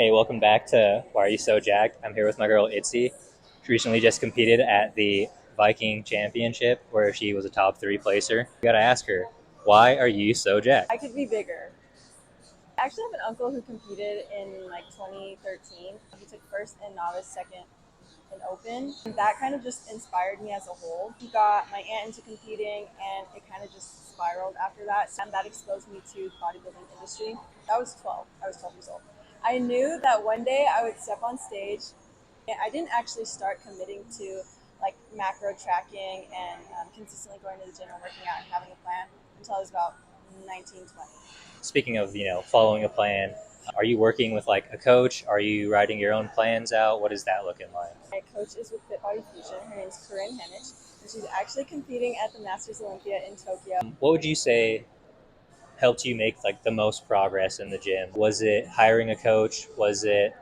Hey, welcome back to Why Are You So Jacked? I'm here with my girl Itzy. She recently just competed at the Viking Championship where she was a top three placer. You gotta ask her, why are you so jacked? I could be bigger. I actually have an uncle who competed in like 2013. He took first in novice, second in open. And that kind of just inspired me as a whole. He got my aunt into competing and it kind of just spiraled after that. And that exposed me to the bodybuilding industry. I was 12. I was 12 years old. I knew that one day I would step on stage. And I didn't actually start committing to like macro tracking and consistently going to the gym and working out and having a plan until I was about 19, 20. Speaking of, following a plan, are you working with like a coach? Are you writing your own plans out? What is that looking like? My coach is with Fit Body Fusion. Her name's Corinne Henich, and she's actually competing at the Masters Olympia in Tokyo. What would you say helped you make like the most progress in the gym? Was it hiring a coach? Was it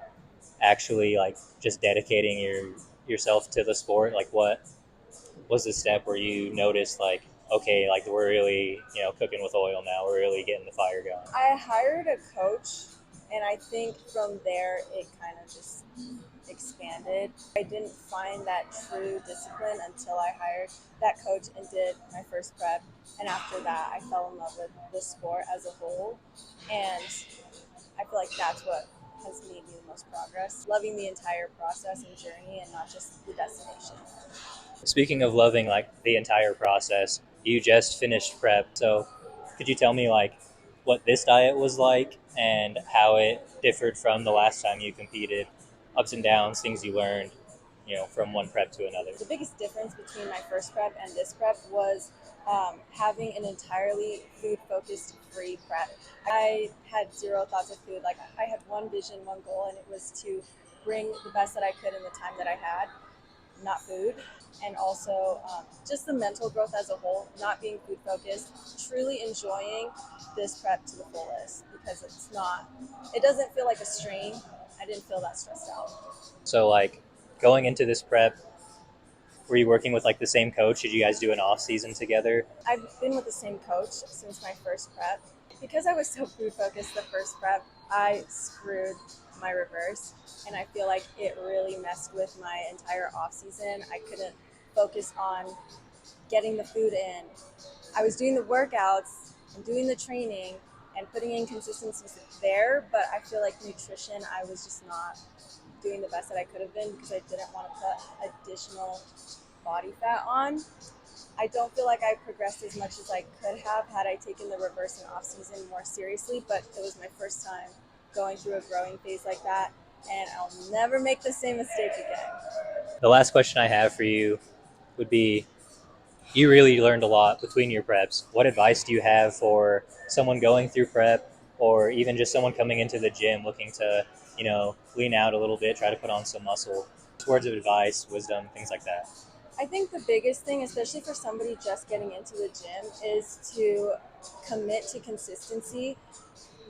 actually like just dedicating yourself to the sport? Like what was the step where you noticed like, okay, like we're really cooking with oil now, we're really getting the fire going? I hired a coach, and I think from there it kind of just expanded. I didn't find that true discipline until I hired that coach and did my first prep. And after that, I fell in love with the sport as a whole. And I feel like that's what has made me the most progress. Loving the entire process and journey and not just the destination. Speaking of loving like the entire process, you just finished prep, so could you tell me like what this diet was like and how it differed from the last time you competed, ups and downs, things you learned, from one prep to another? The biggest difference between my first prep and this prep was having an entirely food focused free prep. I had zero thoughts of food. Like I had one vision, one goal, and it was to bring the best that I could in the time that I had, not food. And also just the mental growth as a whole, not being food focused, truly enjoying this prep to the fullest because it doesn't feel like a strain. I didn't feel that stressed out. So like going into this prep, were you working with like the same coach? Did you guys do an off season together? I've been with the same coach since my first prep. Because I was so food focused the first prep, I screwed my reverse, and I feel like it really messed with my entire off season. I couldn't focus on getting the food in. I was doing the workouts and doing the training and putting in consistencies there, but I feel like nutrition, I was just not doing the best that I could have been because I didn't want to put additional body fat on. I don't feel like I progressed as much as I could have had I taken the reverse and off season more seriously, but it was my first time going through a growing phase like that, and I'll never make the same mistake again. The last question I have for you would be, you really learned a lot between your preps. What advice do you have for someone going through prep or even just someone coming into the gym looking to, lean out a little bit, try to put on some muscle? Words of advice, wisdom, things like that. I think the biggest thing, especially for somebody just getting into the gym, is to commit to consistency.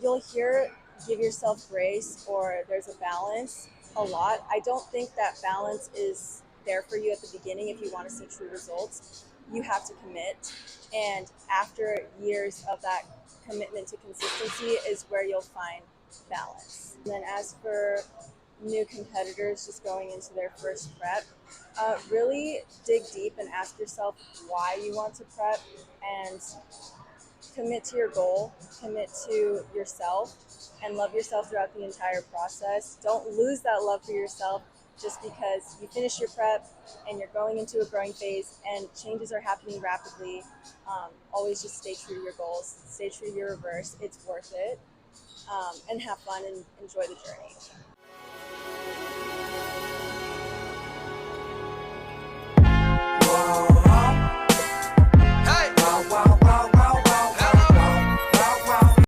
You'll hear give yourself grace or there's a balance a lot. I don't think that balance is there for you at the beginning if you want to see true results. You have to commit. And after years of that commitment to consistency is where you'll find balance. And then as for new competitors just going into their first prep, really dig deep and ask yourself why you want to prep and commit to your goal, commit to yourself, and love yourself throughout the entire process. Don't lose that love for yourself just because you finish your prep and you're going into a growing phase and changes are happening rapidly. Always just stay true to your goals, stay true to your reverse. It's worth it, and have fun and enjoy the journey.